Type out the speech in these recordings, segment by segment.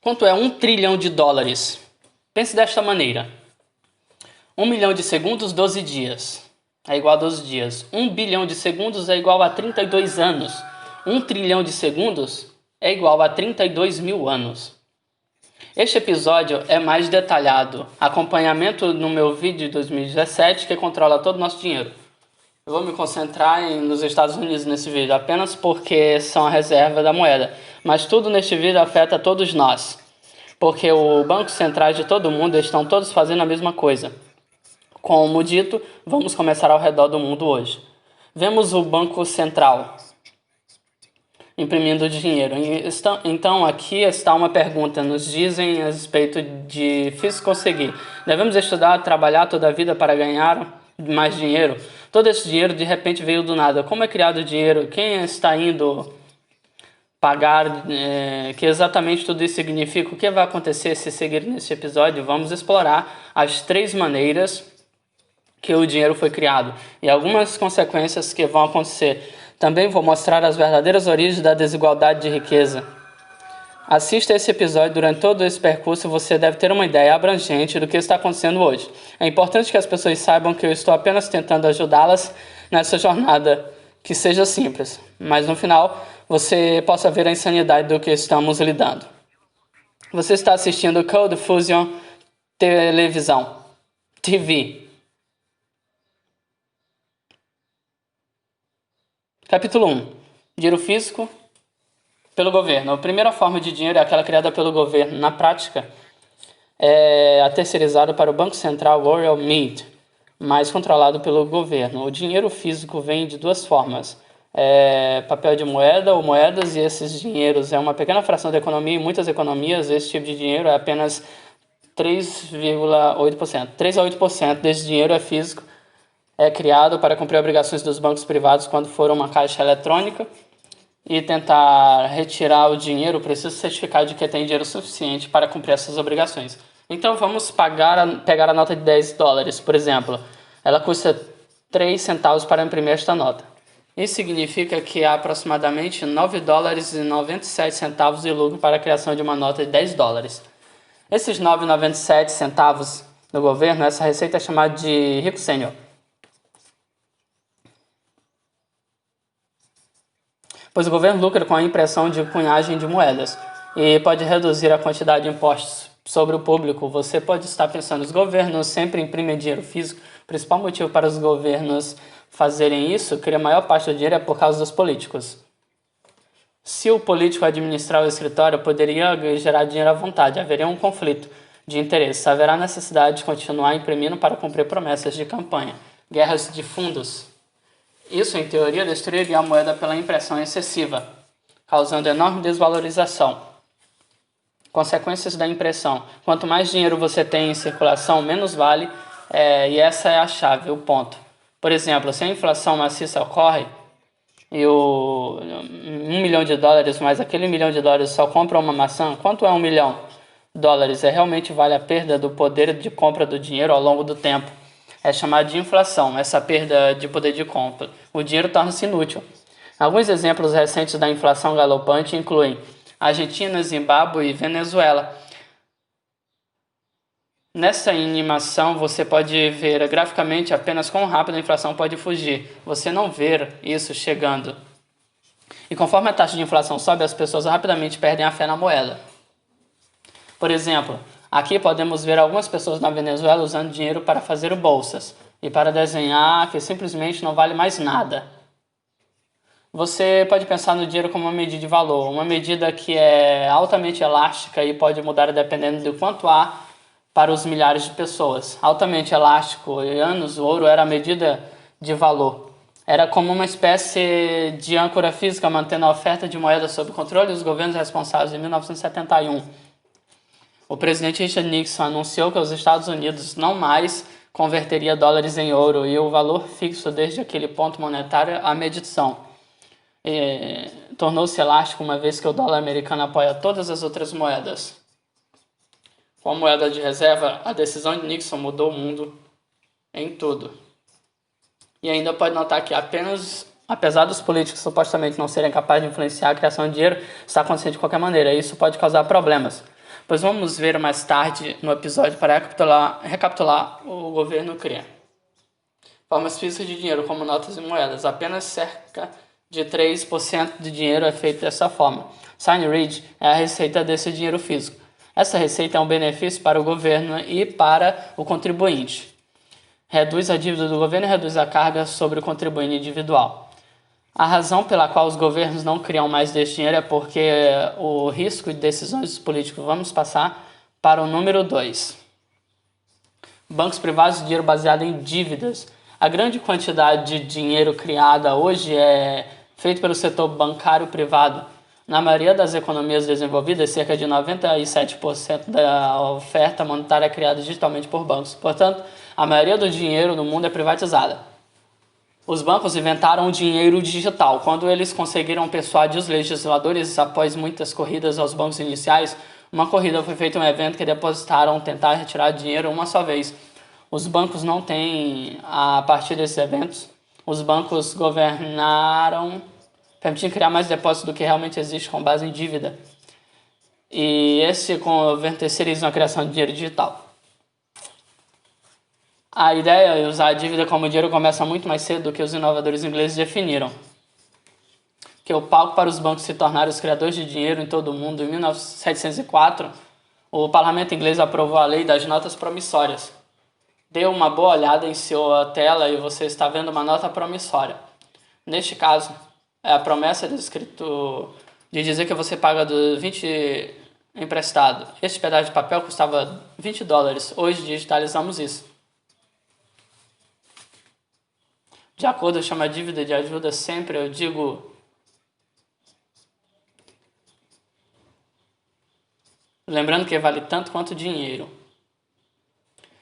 Quanto é 1 trilhão de dólares? Pense desta maneira. 1 milhão de segundos, 12 dias. É igual a 12 dias. 1 bilhão de segundos é igual a 32 anos. 1 trilhão de segundos é igual a 32 mil anos. Este episódio é mais detalhado. Acompanhamento no meu vídeo de 2017 que controla todo o nosso dinheiro. Eu vou me concentrar nos Estados Unidos nesse vídeo, apenas porque são a reserva da moeda. Mas tudo neste vídeo afeta todos nós. Porque os bancos centrais de todo mundo estão todos fazendo a mesma coisa. Como dito, vamos começar ao redor do mundo hoje. Vemos o Banco Central imprimindo dinheiro. Então aqui está uma pergunta. Nos dizem a respeito de difícil conseguir. Devemos estudar, trabalhar toda a vida para ganhar mais dinheiro? Todo esse dinheiro de repente veio do nada. Como é criado o dinheiro? Quem está indo pagar? Que exatamente tudo isso significa? O que vai acontecer se seguir neste episódio? Vamos explorar as 3 maneiras que o dinheiro foi criado e algumas consequências que vão acontecer. Também vou mostrar as verdadeiras origens da desigualdade de riqueza. Assista esse episódio. Durante todo esse percurso você deve ter uma ideia abrangente do que está acontecendo hoje. É importante que as pessoas saibam que eu estou apenas tentando ajudá-las nessa jornada que seja simples, mas no final você possa ver a insanidade do que estamos lidando. Você está assistindo Cold Fusion Televisão, TV. Capítulo 1. Dinheiro físico pelo governo. A primeira forma de dinheiro é aquela criada pelo governo. Na prática, é a terceirizada para o Banco Central Royal Mint, mas controlado pelo governo. O dinheiro físico vem de 2 formas. Papel de moeda ou moedas, e esses dinheiros é uma pequena fração da economia. Em muitas economias, esse tipo de dinheiro é apenas 3,8%. 3 a 8% desse dinheiro é físico. É criado para cumprir obrigações dos bancos privados quando for uma caixa eletrônica e tentar retirar o dinheiro, precisa certificar de que tem dinheiro suficiente para cumprir essas obrigações. Então vamos pegar a nota de 10 dólares, por exemplo. Ela custa 3 centavos para imprimir esta nota. Isso significa que há aproximadamente 9 dólares e 97 centavos de lucro para a criação de uma nota de 10 dólares. Esses 9,97 centavos do governo, essa receita é chamada de rico sênior. Pois o governo lucra com a impressão de cunhagem de moedas e pode reduzir a quantidade de impostos sobre o público. Você pode estar pensando, os governos sempre imprimem dinheiro físico. O principal motivo para os governos fazerem isso, que a maior parte do dinheiro é por causa dos políticos. Se o político administrar o escritório, poderia gerar dinheiro à vontade. Haveria um conflito de interesse. Haverá necessidade de continuar imprimindo para cumprir promessas de campanha. Guerras de fundos. Isso, em teoria, destruiria a moeda pela impressão excessiva, causando enorme desvalorização. Consequências da impressão. Quanto mais dinheiro você tem em circulação, menos vale, e essa é a chave, o ponto. Por exemplo, se a inflação maciça ocorre e $1 milhão mais aquele $1 milhão só compra uma maçã, quanto é $1 milhão? Realmente vale a perda do poder de compra do dinheiro ao longo do tempo. É chamado de inflação, essa perda de poder de compra. O dinheiro torna-se inútil. Alguns exemplos recentes da inflação galopante incluem Argentina, Zimbábue e Venezuela. Nessa animação você pode ver graficamente apenas quão rápido a inflação pode fugir. Você não vê isso chegando. E conforme a taxa de inflação sobe, as pessoas rapidamente perdem a fé na moeda. Por exemplo, aqui podemos ver algumas pessoas na Venezuela usando dinheiro para fazer bolsas e para desenhar que simplesmente não vale mais nada. Você pode pensar no dinheiro como uma medida de valor, uma medida que é altamente elástica e pode mudar dependendo do quanto há para os milhares de pessoas. Altamente elástico, e anos o ouro era a medida de valor. Era como uma espécie de âncora física mantendo a oferta de moeda sob controle dos governos responsáveis em 1971. O presidente Richard Nixon anunciou que os Estados Unidos não mais converteria dólares em ouro e o valor fixo desde aquele ponto monetário à medição. Tornou-se elástico uma vez que o dólar americano apoia todas as outras moedas. Com a moeda de reserva, a decisão de Nixon mudou o mundo em tudo. E ainda pode notar que apesar dos políticos supostamente não serem capazes de influenciar a criação de dinheiro, está acontecendo de qualquer maneira. Isso pode causar problemas. pois vamos ver mais tarde no episódio para recapitular o governo cria. Formas físicas de dinheiro, como notas e moedas. Apenas cerca de 3% de dinheiro é feito dessa forma. Sign Read é a receita desse dinheiro físico. Essa receita é um benefício para o governo e para o contribuinte. Reduz a dívida do governo e reduz a carga sobre o contribuinte individual. A razão pela qual os governos não criam mais desse dinheiro é porque o risco de decisões políticas. Vamos passar para o número 2. Bancos privados de dinheiro baseado em dívidas. A grande quantidade de dinheiro criada hoje é feita pelo setor bancário privado. Na maioria das economias desenvolvidas, cerca de 97% da oferta monetária é criada digitalmente por bancos. Portanto, a maioria do dinheiro no mundo é privatizada. Os bancos inventaram o dinheiro digital. Quando eles conseguiram persuadir os legisladores, após muitas corridas aos bancos iniciais, uma corrida foi feita em um evento que depositaram tentar retirar dinheiro uma só vez. Os bancos não têm, a partir desses eventos, os bancos governaram, permitindo criar mais depósitos do que realmente existe com base em dívida. E esse governo terceiriza a criação de dinheiro digital. A ideia de usar a dívida como dinheiro começa muito mais cedo do que os inovadores ingleses definiram. Que o palco para os bancos se tornarem os criadores de dinheiro em todo o mundo. Em 1704, o parlamento inglês aprovou a lei das notas promissórias. Dê uma boa olhada em sua tela e você está vendo uma nota promissória. Neste caso, é a promessa do escrito de dizer que você paga do 20 emprestado. Este pedaço de papel custava $20. Hoje digitalizamos isso. De acordo, eu chamo a dívida de ajuda sempre, eu digo... Lembrando que vale tanto quanto dinheiro.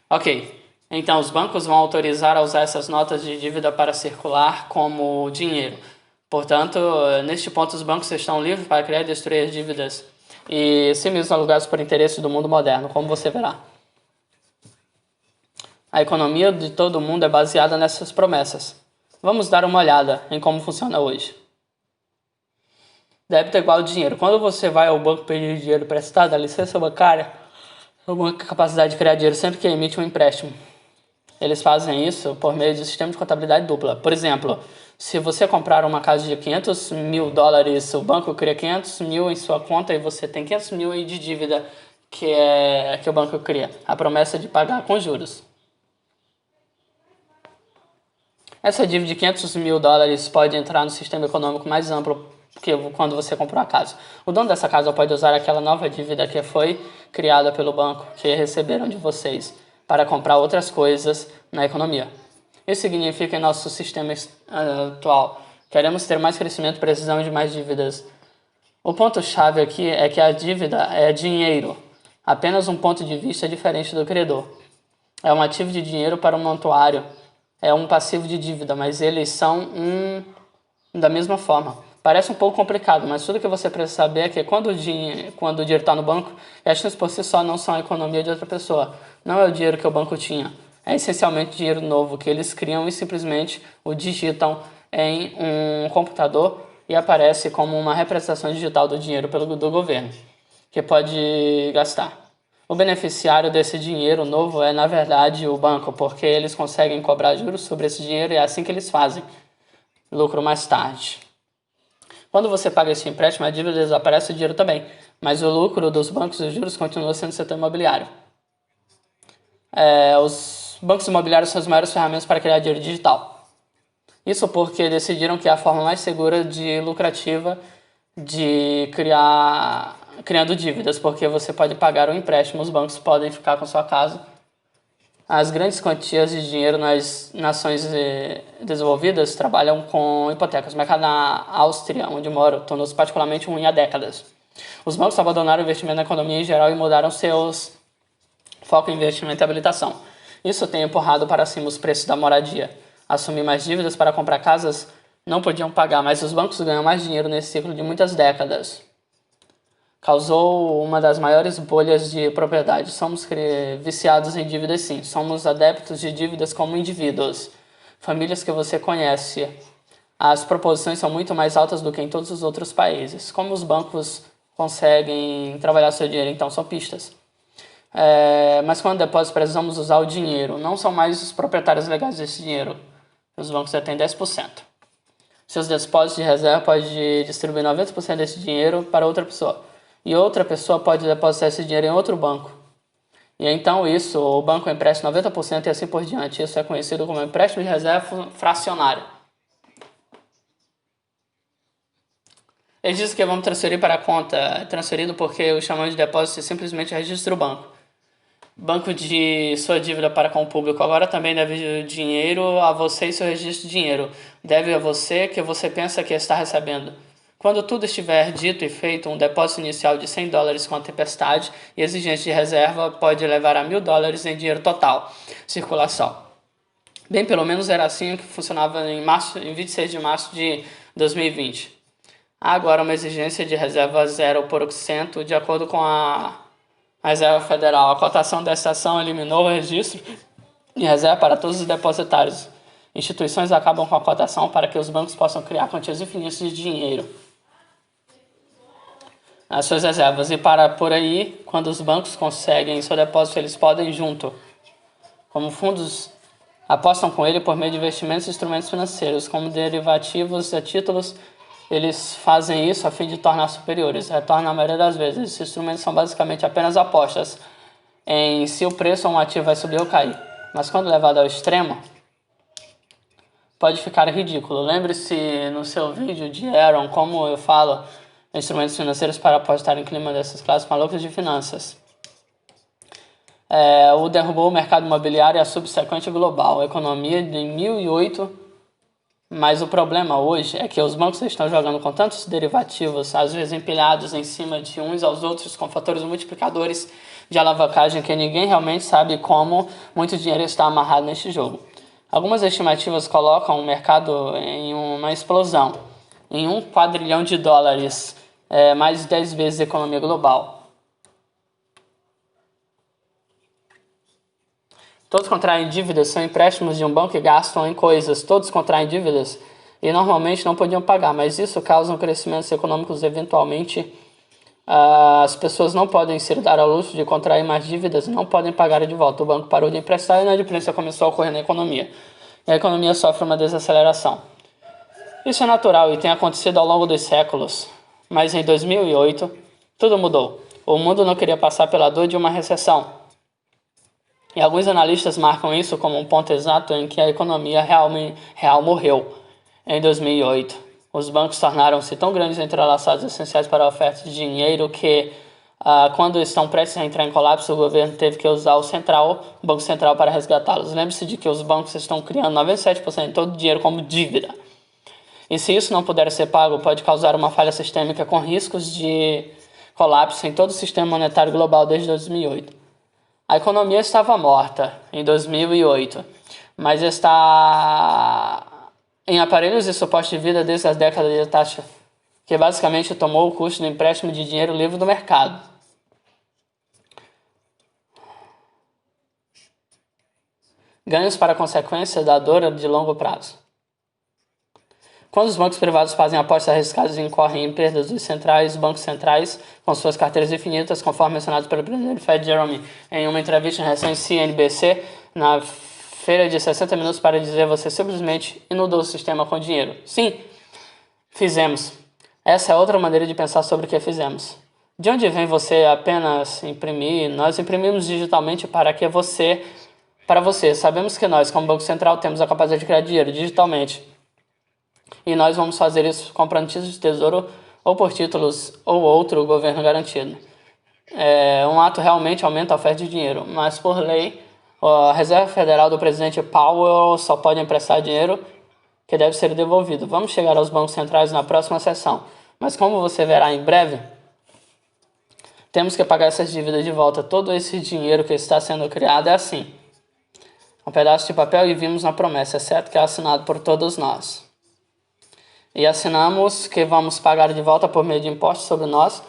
Ok. Então, os bancos vão autorizar a usar essas notas de dívida para circular como dinheiro. Portanto, neste ponto, os bancos estão livres para criar e destruir as dívidas e si mesmos alugados por interesses do mundo moderno, como você verá. A economia de todo mundo é baseada nessas promessas. Vamos dar uma olhada em como funciona hoje. Débito é igual a dinheiro. Quando você vai ao banco pedir dinheiro emprestado, a licença bancária é uma capacidade de criar dinheiro sempre que emite um empréstimo. Eles fazem isso por meio de sistema de contabilidade dupla. Por exemplo, se você comprar uma casa de $500 mil, o banco cria 500 mil em sua conta e você tem 500 mil de dívida que o banco cria. A promessa de pagar com juros. Essa dívida de $500 mil pode entrar no sistema econômico mais amplo que quando você comprou a casa. O dono dessa casa pode usar aquela nova dívida que foi criada pelo banco que receberam de vocês para comprar outras coisas na economia. Isso significa que em nosso sistema atual queremos ter mais crescimento e precisamos de mais dívidas. O ponto-chave aqui é que a dívida é dinheiro, apenas um ponto de vista diferente do credor. É um ativo de dinheiro para um montuário, é um passivo de dívida, mas eles são da mesma forma. Parece um pouco complicado, mas tudo que você precisa saber é que quando o dinheiro está no banco, estas por si só não são a economia de outra pessoa. Não é o dinheiro que o banco tinha. É essencialmente dinheiro novo que eles criam e simplesmente o digitam em um computador e aparece como uma representação digital do dinheiro do governo, que pode gastar. O beneficiário desse dinheiro novo é, na verdade, o banco, porque eles conseguem cobrar juros sobre esse dinheiro e é assim que eles fazem lucro mais tarde. Quando você paga esse empréstimo, a dívida desaparece, o dinheiro também, mas o lucro dos bancos e os juros continua sendo o setor imobiliário. Os bancos imobiliários são as maiores ferramentas para criar dinheiro digital. Isso porque decidiram que é a forma mais segura e lucrativa de criando dívidas, porque você pode pagar um empréstimo, os bancos podem ficar com sua casa. As grandes quantias de dinheiro nas nações desenvolvidas trabalham com hipotecas. O mercado na Áustria, onde moro, tornou-se particularmente ruim há décadas. Os bancos abandonaram o investimento na economia em geral e mudaram seus foco em investimento e habilitação. Isso tem empurrado para cima os preços da moradia. Assumir mais dívidas para comprar casas não podiam pagar, mas os bancos ganham mais dinheiro nesse ciclo de muitas décadas. Causou uma das maiores bolhas de propriedade. Somos viciados em dívidas, sim. Somos adeptos de dívidas como indivíduos. Famílias que você conhece. As proposições são muito mais altas do que em todos os outros países. Como os bancos conseguem trabalhar seu dinheiro, então são pistas. Mas quando depósito precisamos usar o dinheiro, não são mais os proprietários legais desse dinheiro. Os bancos detêm 10%. Seus depósitos de reserva pode distribuir 90% desse dinheiro para outra pessoa. E outra pessoa pode depositar esse dinheiro em outro banco. E então o banco empresta 90% e assim por diante. Isso é conhecido como empréstimo de reserva fracionário. Eles dizem que vamos transferir para a conta. É transferido porque o chamado de depósito simplesmente registra o banco. Banco de sua dívida para com o público agora também deve dinheiro a você e seu registro de dinheiro. Deve a você que você pensa que está recebendo. Quando tudo estiver dito e feito, um depósito inicial de $100 com a tempestade e exigência de reserva pode levar a $1.000 em dinheiro total. Circulação. Bem, pelo menos era assim que funcionava em 26 de março de 2020. Há agora uma exigência de reserva 0%, de acordo com a Reserva Federal. A cotação desta ação eliminou o registro de reserva para todos os depositários. Instituições acabam com a cotação para que os bancos possam criar quantias infinitas de dinheiro nas suas reservas. E por aí, quando os bancos conseguem seu depósito, eles podem junto. Como fundos apostam com ele por meio de investimentos e instrumentos financeiros, como derivativos e títulos. Eles fazem isso a fim de tornar superiores. Retornam na maioria das vezes. Esses instrumentos são basicamente apenas apostas em se o preço de um ativo vai subir ou cair. Mas quando levado ao extremo, pode ficar ridículo. Lembre-se no seu vídeo de Aaron, como eu falo, instrumentos financeiros para apostar em clima dessas classes malucas de finanças. O derrubou o mercado imobiliário e a subsequente global. A economia de 2008. Mas o problema hoje é que os bancos estão jogando com tantos derivativos, às vezes empilhados em cima de uns aos outros, com fatores multiplicadores de alavancagem, que ninguém realmente sabe como muito dinheiro está amarrado neste jogo. Algumas estimativas colocam o mercado em uma explosão, em $1 quadrilhão, mais de 10 vezes a economia global. Todos contraem dívidas, são empréstimos de um banco e gastam em coisas. Todos contraem dívidas e normalmente não podiam pagar, mas isso causa crescimentos econômicos. Eventualmente, as pessoas não podem se dar ao luxo de contrair mais dívidas e não podem pagar de volta. O banco parou de emprestar e a inadimplência começou a ocorrer na economia. E a economia sofre uma desaceleração. Isso é natural e tem acontecido ao longo dos séculos, mas em 2008 tudo mudou. O mundo não queria passar pela dor de uma recessão. E alguns analistas marcam isso como um ponto exato em que a economia real morreu. Em 2008, os bancos tornaram-se tão grandes e entrelaçados essenciais para a oferta de dinheiro que, quando estão prestes a entrar em colapso, o governo teve que usar o Banco Central para resgatá-los. Lembre-se de que os bancos estão criando 97% de todo o dinheiro como dívida. E se isso não puder ser pago, pode causar uma falha sistêmica com riscos de colapso em todo o sistema monetário global desde 2008. A economia estava morta em 2008, mas está em aparelhos de suporte de vida desde as décadas de taxa, que basicamente tomou o custo do empréstimo de dinheiro livre do mercado. Ganhos para consequência da dor de longo prazo. Quando os bancos privados fazem apostas arriscadas e incorrem em perdas dos bancos centrais, com suas carteiras infinitas, conforme mencionado pelo presidente Fed Jerome em uma entrevista recente CNBC, na feira de 60 minutos para dizer você simplesmente inundou o sistema com dinheiro. Sim, fizemos. Essa é outra maneira de pensar sobre o que fizemos. De onde vem você apenas imprimir? Nós imprimimos digitalmente para você. Sabemos que nós, como Banco Central, temos a capacidade de criar dinheiro digitalmente. E nós vamos fazer isso comprando títulos de tesouro ou por títulos ou outro governo garantido. Um ato realmente aumenta a oferta de dinheiro, mas por lei, a Reserva Federal do presidente Powell só pode emprestar dinheiro que deve ser devolvido. Vamos chegar aos bancos centrais na próxima sessão, mas como você verá em breve, temos que pagar essas dívidas de volta. Todo esse dinheiro que está sendo criado é assim. Um pedaço de papel e vimos na promessa, exceto que é assinado por todos nós. E assinamos que vamos pagar de volta por meio de impostos sobre nós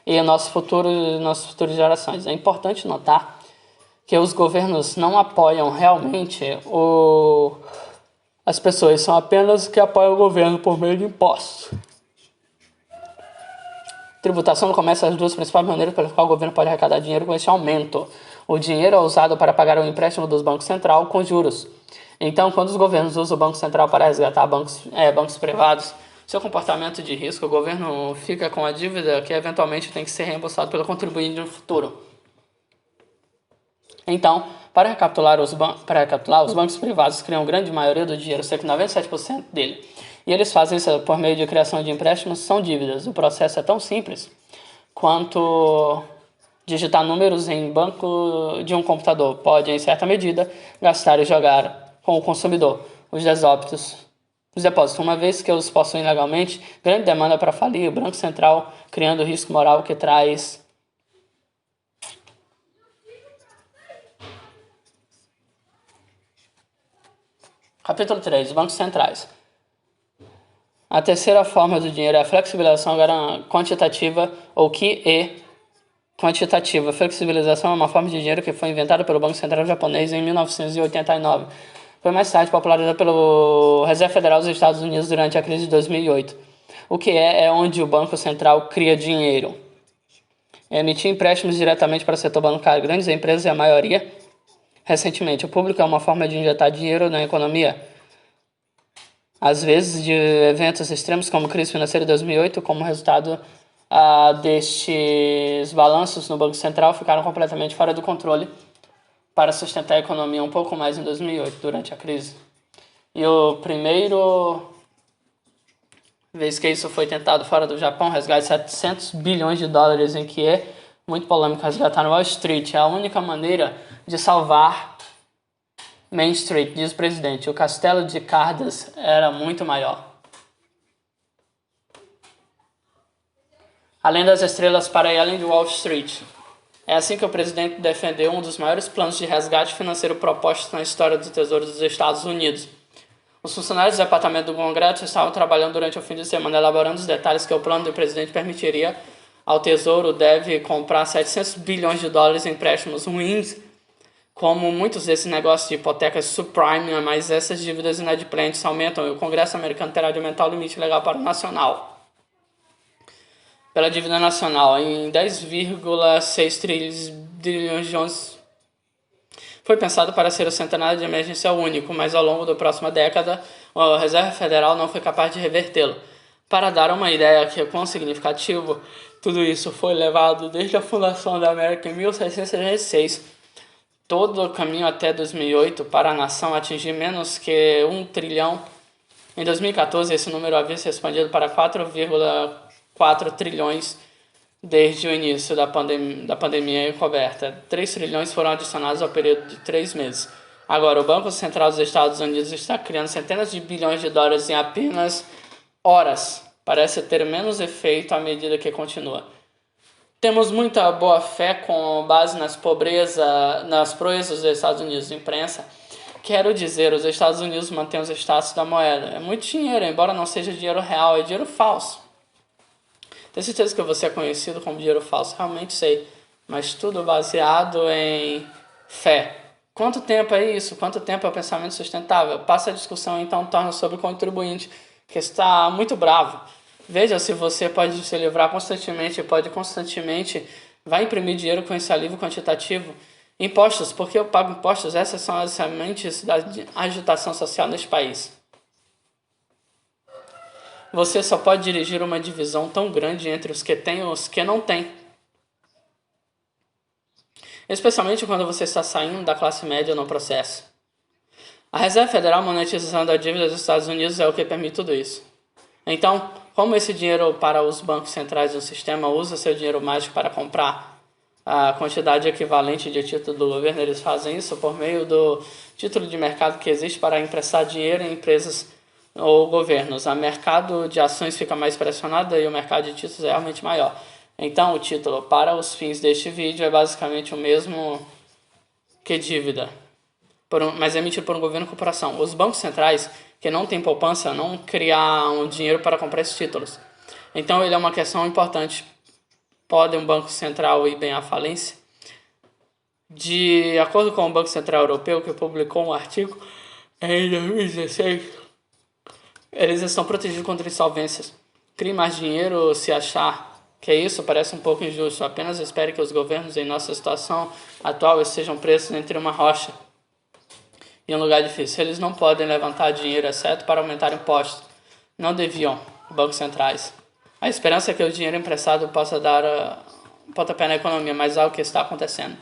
e nossas futuras gerações. É importante notar que os governos não apoiam realmente as pessoas, são apenas que apoiam o governo por meio de impostos. Tributação no comércio são as duas principais maneiras pelas quais o governo pode arrecadar dinheiro com esse aumento. O dinheiro é usado para pagar o empréstimo dos bancos centrais com juros. Então, quando os governos usam o Banco Central para resgatar bancos privados, seu comportamento de risco, o governo fica com a dívida que eventualmente tem que ser reembolsado pelo contribuinte no futuro. Então, para recapitular, os bancos privados criam grande maioria do dinheiro, cerca de 97% dele. E eles fazem isso por meio de criação de empréstimos, são dívidas. O processo é tão simples quanto digitar números em banco de um computador. Pode, em certa medida, gastar e jogar com o consumidor os depósitos. Uma vez que os possuem legalmente, grande demanda para falir, o Banco Central criando risco moral que traz Capítulo 3. Bancos centrais. A terceira forma do dinheiro é a flexibilização quantitativa, ou QE quantitativa. A flexibilização é uma forma de dinheiro que foi inventada pelo Banco Central japonês em 1989. Foi mais tarde popularizada pelo Reserva Federal dos Estados Unidos durante a crise de 2008. O que é onde o Banco Central cria dinheiro. Emitir empréstimos diretamente para o setor bancário, grandes empresas e a maioria. Recentemente, o público é uma forma de injetar dinheiro na economia. Às vezes, de eventos extremos como a crise financeira de 2008, como resultado destes balanços no Banco Central ficaram completamente fora do controle para sustentar a economia um pouco mais em 2008, durante a crise. E o primeiro vez que isso foi tentado fora do Japão, resgate de 700 bilhões de dólares em que é muito polêmico resgatar no Wall Street. É a única maneira de salvar Main Street, diz o presidente. O castelo de cartas era muito maior. Além das estrelas para e além de Wall Street. É assim que o presidente defendeu um dos maiores planos de resgate financeiro propostos na história do Tesouro dos Estados Unidos. Os funcionários do Departamento do Congresso estavam trabalhando durante o fim de semana elaborando os detalhes que o plano do presidente permitiria ao Tesouro deve comprar 700 bilhões de dólares em empréstimos ruins, como muitos desses negócios de hipotecas subprime, mas essas dívidas inadimplentes aumentam e o Congresso americano terá de aumentar o limite legal para o nacional. Pela dívida nacional em 10,6 trilhões de ons. Foi pensado para ser o centenário de emergência único, mas ao longo da próxima década, a Reserva Federal não foi capaz de revertê-lo. Para dar uma ideia de quão significativo tudo isso foi levado desde a fundação da América em 1776, todo o caminho até 2008 para a nação atingir menos que 1 trilhão. Em 2014, esse número havia se expandido para 4,4 trilhões desde o início da pandemia coberta. 3 trilhões foram adicionados ao período de 3 meses. Agora, o Banco Central dos Estados Unidos está criando centenas de bilhões de dólares em apenas horas. Parece ter menos efeito à medida que continua. Temos muita boa fé com base nas proezas dos Estados Unidos. Imprensa. Quero dizer, os Estados Unidos mantêm os status da moeda. É muito dinheiro, embora não seja dinheiro real, é dinheiro falso. Tenho certeza que você é conhecido como dinheiro falso, realmente sei. Mas tudo baseado em fé. Quanto tempo é isso? Quanto tempo é o pensamento sustentável? Passa a discussão, então torna sobre o contribuinte, que está muito bravo. Veja se você pode se livrar constantemente, vai imprimir dinheiro com esse alívio quantitativo. Impostos, porque eu pago impostos? Essas são as sementes da agitação social neste país. Você só pode dirigir uma divisão tão grande entre os que têm e os que não têm. Especialmente quando você está saindo da classe média no processo. A Reserva Federal monetizando a dívida dos Estados Unidos é o que permite tudo isso. Então, como esse dinheiro para os bancos centrais do sistema usa seu dinheiro mágico para comprar a quantidade equivalente de título do governo, eles fazem isso por meio do título de mercado que existe para emprestar dinheiro em empresas ou governos. O mercado de ações fica mais pressionado e o mercado de títulos é realmente maior. Então, o título para os fins deste vídeo é basicamente o mesmo que dívida, mas é emitido por um governo ou corporação. Os bancos centrais que não têm poupança não criam dinheiro para comprar esses títulos. Então, ele é uma questão importante. Pode um banco central ir bem à falência? De acordo com o Banco Central Europeu, que publicou um artigo em 2016, eles estão protegidos contra insolvências. Crie mais dinheiro se achar Que isso parece um pouco injusto. Apenas espere que os governos em nossa situação atual estejam presos entre uma rocha e um lugar difícil. Eles não podem levantar dinheiro, exceto para aumentar impostos. Não deviam, bancos centrais. A esperança é que o dinheiro emprestado possa dar um pontapé na economia, mas é o que está acontecendo.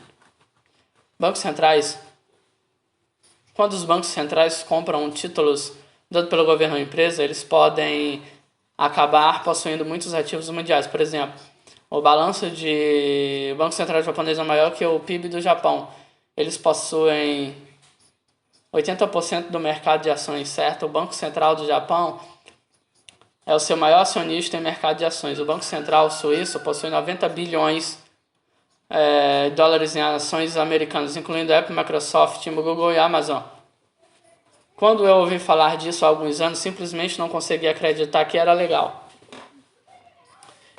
Bancos centrais. Quando os bancos centrais compram títulos dados pelo governo ou empresa, eles podem acabar possuindo muitos ativos mundiais. Por exemplo, o balanço do Banco Central japonês é maior que o PIB do Japão. Eles possuem 80% do mercado de ações, certo? O Banco Central do Japão é o seu maior acionista em mercado de ações. O Banco Central suíço possui 90 bilhões de dólares em ações americanas, incluindo Apple, Microsoft, Google e Amazon. Quando eu ouvi falar disso há alguns anos, simplesmente não consegui acreditar que era legal.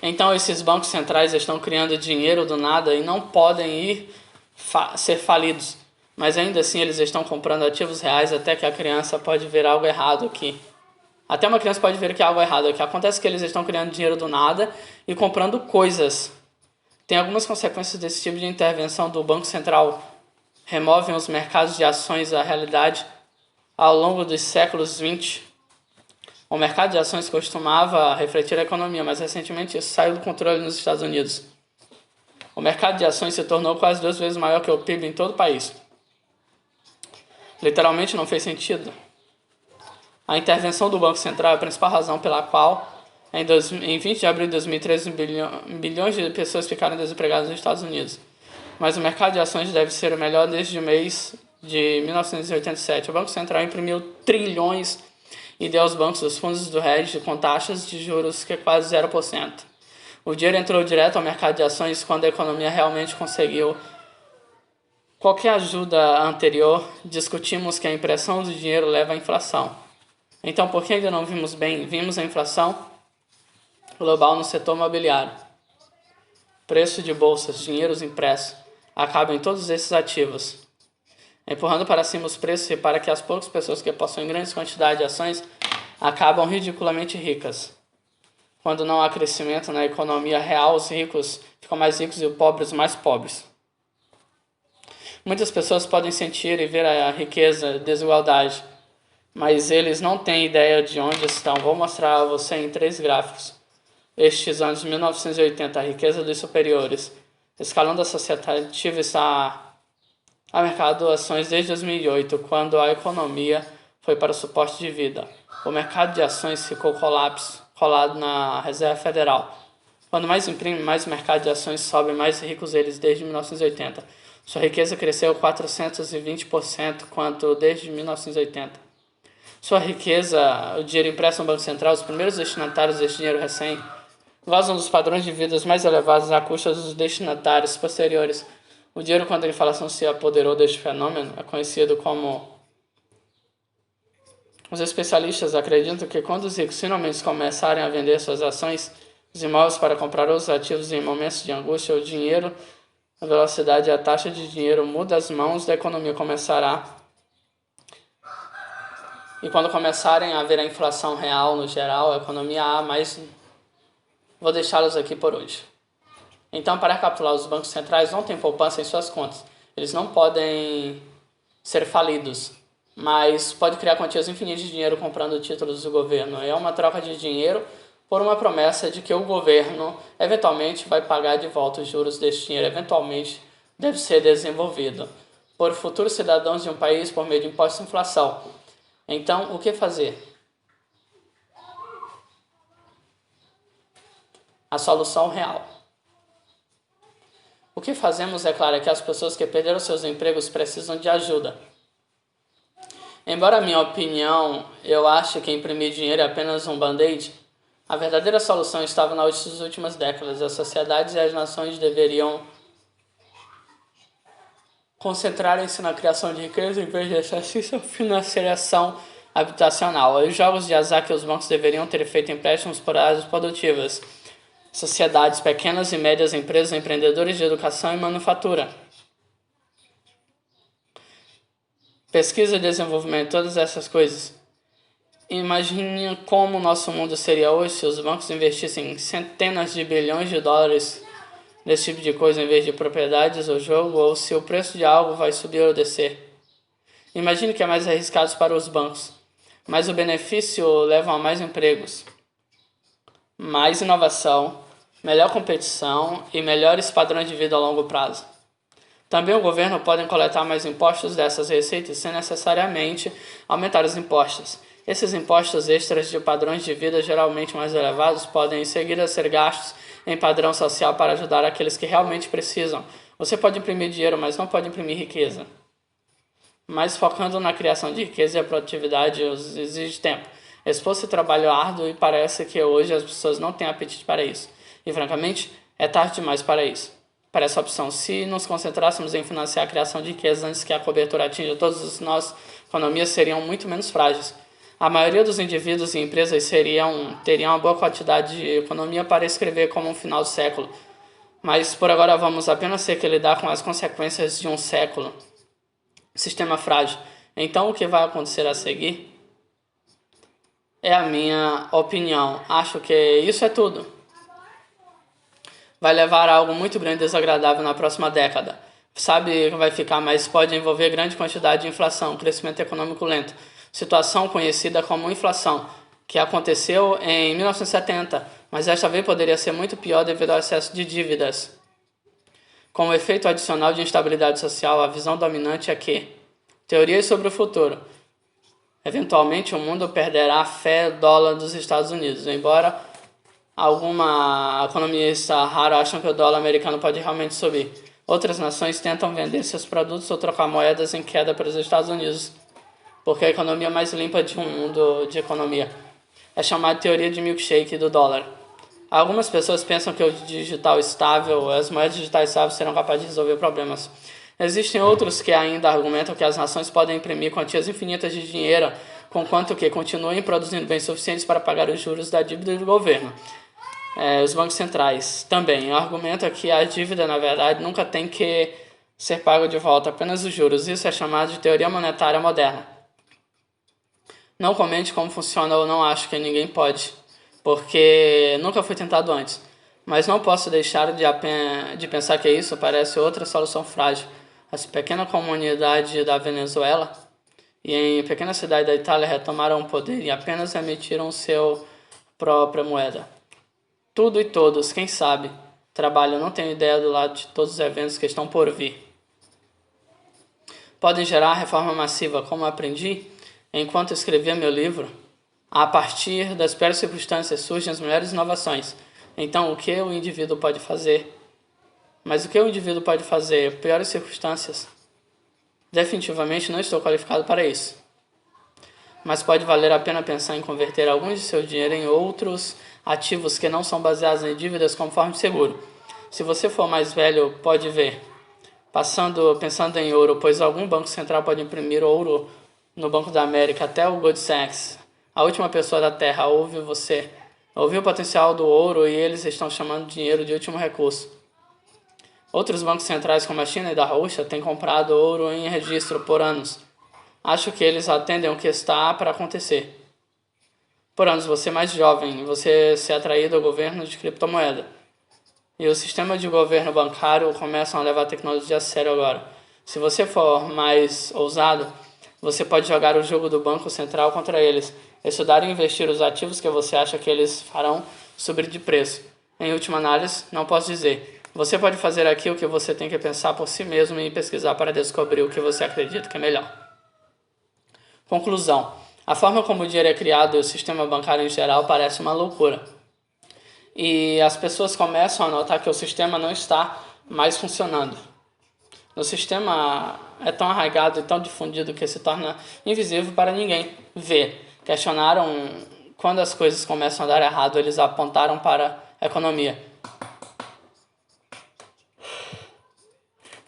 Então esses bancos centrais estão criando dinheiro do nada e não podem ser falidos. Mas ainda assim eles estão comprando ativos reais até que a criança pode ver algo errado aqui. Até uma criança pode ver que há algo errado aqui. Acontece que eles estão criando dinheiro do nada e comprando coisas. Tem algumas consequências desse tipo de intervenção do Banco Central. Removem os mercados de ações da realidade. Ao longo dos séculos XX, o mercado de ações costumava refletir a economia, mas recentemente isso saiu do controle nos Estados Unidos. O mercado de ações se tornou quase 2 vezes maior que o PIB em todo o país. Literalmente não fez sentido. A intervenção do Banco Central é a principal razão pela qual, em 20 de abril de 2013, bilhões de pessoas ficaram desempregadas nos Estados Unidos. Mas o mercado de ações deve ser o melhor desde o mês de 1987. O Banco Central imprimiu trilhões e deu aos bancos os fundos do hedge com taxas de juros que é quase 0%. O dinheiro entrou direto ao mercado de ações quando a economia realmente conseguiu qualquer ajuda anterior. Discutimos que a impressão do dinheiro leva à inflação. Então, por que ainda não vimos a inflação global no setor imobiliário? Preço de bolsas, dinheiros impressos, acabam em todos esses ativos. Empurrando para cima os preços e para que as poucas pessoas que possuem grandes quantidades de ações acabam ridiculamente ricas. Quando não há crescimento na economia real, os ricos ficam mais ricos e os pobres mais pobres. Muitas pessoas podem sentir e ver a riqueza e desigualdade, mas eles não têm ideia de onde estão. Vou mostrar a você em 3 gráficos. Estes anos de 1980, a riqueza dos superiores. Escalando associativa está a mercado de ações desde 2008, quando a economia foi para o suporte de vida. O mercado de ações ficou colado na Reserva Federal. Quando mais imprime, mais o mercado de ações sobe, mais ricos eles desde 1980. Sua riqueza cresceu 420% quanto desde 1980. Sua riqueza, o dinheiro impresso no Banco Central, os primeiros destinatários deste dinheiro recém gozam dos padrões de vida mais elevados à custa dos destinatários posteriores. O dinheiro, quando a inflação se apoderou deste fenômeno, é conhecido como... Os especialistas acreditam que quando os ricos finalmente começarem a vender suas ações, os imóveis para comprar outros ativos em momentos de angústia, o dinheiro, a velocidade e a taxa de dinheiro muda as mãos da economia começará. E quando começarem a ver a inflação real no geral, a economia mais... Vou deixá-los aqui por hoje. Então, para recapitular, os bancos centrais não têm poupança em suas contas. Eles não podem ser falidos, mas pode criar quantias infinitas de dinheiro comprando títulos do governo. É uma troca de dinheiro por uma promessa de que o governo eventualmente vai pagar de volta os juros desse dinheiro. Eventualmente deve ser desenvolvido por futuros cidadãos de um país por meio de impostos e inflação. Então, o que fazer? A solução real. O que fazemos é claro que as pessoas que perderam seus empregos precisam de ajuda. Embora, a minha opinião, eu ache que imprimir dinheiro é apenas um band-aid, a verdadeira solução estava nas últimas décadas. As sociedades e as nações deveriam concentrarem-se na criação de riqueza em vez de exercício financiação habitacional. Os jogos de azar que os bancos deveriam ter feito empréstimos por áreas produtivas. Sociedades, pequenas e médias empresas, empreendedores de educação e manufatura. Pesquisa e desenvolvimento, todas essas coisas. Imagine como o nosso mundo seria hoje se os bancos investissem centenas de bilhões de dólares nesse tipo de coisa em vez de propriedades ou jogo, ou se o preço de algo vai subir ou descer. Imagine que é mais arriscado para os bancos, mas o benefício leva a mais empregos, mais inovação, melhor competição e melhores padrões de vida a longo prazo. Também o governo pode coletar mais impostos dessas receitas sem necessariamente aumentar os impostos. Esses impostos extras de padrões de vida geralmente mais elevados podem em seguida ser gastos em padrão social para ajudar aqueles que realmente precisam. Você pode imprimir dinheiro, mas não pode imprimir riqueza. Mas focando na criação de riqueza e a produtividade exige tempo. Esforço e trabalho árduo, e parece que hoje as pessoas não têm apetite para isso. E francamente, é tarde demais para isso. Para essa opção, se nos concentrássemos em financiar a criação de riqueza antes que a cobertura atinja todas as nossas economias, seriam muito menos frágeis. A maioria dos indivíduos e empresas teriam uma boa quantidade de economia para escrever como um final do século. Mas por agora vamos apenas ter que lidar com as consequências de um século. Sistema frágil. Então o que vai acontecer a seguir? É a minha opinião. Acho que isso é tudo. Vai levar a algo muito grande e desagradável na próxima década. Sabe que vai ficar, mas pode envolver grande quantidade de inflação, crescimento econômico lento, situação conhecida como inflação, que aconteceu em 1970, mas esta vez poderia ser muito pior devido ao excesso de dívidas. Com o efeito adicional de instabilidade social, a visão dominante é que teorias sobre o futuro. Eventualmente, o mundo perderá a fé no dólar dos Estados Unidos, embora alguma economista rara acham que o dólar americano pode realmente subir. Outras nações tentam vender seus produtos ou trocar moedas em queda para os Estados Unidos, porque a economia mais limpa de um mundo de economia é chamada de teoria de milkshake do dólar. Algumas pessoas pensam que o digital estável, as moedas digitais estáveis serão capazes de resolver problemas. Existem outros que ainda argumentam que as nações podem imprimir quantias infinitas de dinheiro, conquanto que continuem produzindo bens suficientes para pagar os juros da dívida do governo. Os bancos centrais também argumentam que a dívida, na verdade, nunca tem que ser paga de volta, apenas os juros. Isso é chamado de teoria monetária moderna. Não comente como funciona ou não acho que ninguém pode, porque nunca foi tentado antes. Mas não posso deixar de pensar que isso parece outra solução frágil. As pequenas comunidades da Venezuela e em pequenas cidades da Itália retomaram o poder e apenas emitiram seu própria moeda. Tudo e todos, quem sabe, trabalham, não tenho ideia do lado de todos os eventos que estão por vir. Podem gerar reforma massiva, como aprendi enquanto escrevia meu livro. A partir das piores circunstâncias surgem as melhores inovações. Então, o que o indivíduo pode fazer? Mas o que o indivíduo pode fazer? Piores circunstâncias? Definitivamente não estou qualificado para isso. Mas pode valer a pena pensar em converter alguns de seu dinheiro em outros ativos que não são baseados em dívidas conforme seguro. Se você for mais velho, pode ver. Pensando em ouro, pois algum banco central pode imprimir ouro no Banco da América, até o Goldman Sachs. A última pessoa da Terra ouviu o potencial do ouro e eles estão chamando dinheiro de último recurso. Outros bancos centrais, como a China e da Rússia, têm comprado ouro em registro por anos. Acho que eles atendem o que está para acontecer. Por anos, você mais jovem, você se atraído ao governo de criptomoeda. E o sistema de governo bancário começam a levar a tecnologia a sério agora. Se você for mais ousado, você pode jogar o jogo do Banco Central contra eles, estudar e investir os ativos que você acha que eles farão subir de preço. Em última análise, não posso dizer. Você pode fazer aqui o que você tem que pensar por si mesmo e pesquisar para descobrir o que você acredita que é melhor. Conclusão. A forma como o dinheiro é criado e o sistema bancário em geral parece uma loucura. E as pessoas começam a notar que o sistema não está mais funcionando. O sistema é tão arraigado e tão difundido que se torna invisível para ninguém ver. Questionaram quando as coisas começam a dar errado, eles apontaram para a economia.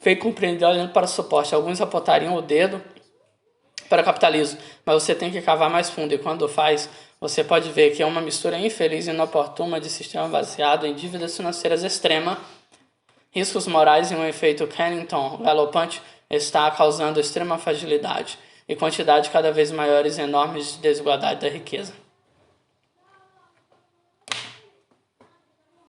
Foi compreendido olhando para o suporte. Alguns apontariam o dedo para o capitalismo, mas você tem que cavar mais fundo e quando faz, você pode ver que é uma mistura infeliz e inoportuna de sistema baseado em dívidas financeiras extremas, riscos morais e um efeito Kennington galopante está causando extrema fragilidade. e quantidade cada vez maiores e enormes de desigualdade da riqueza.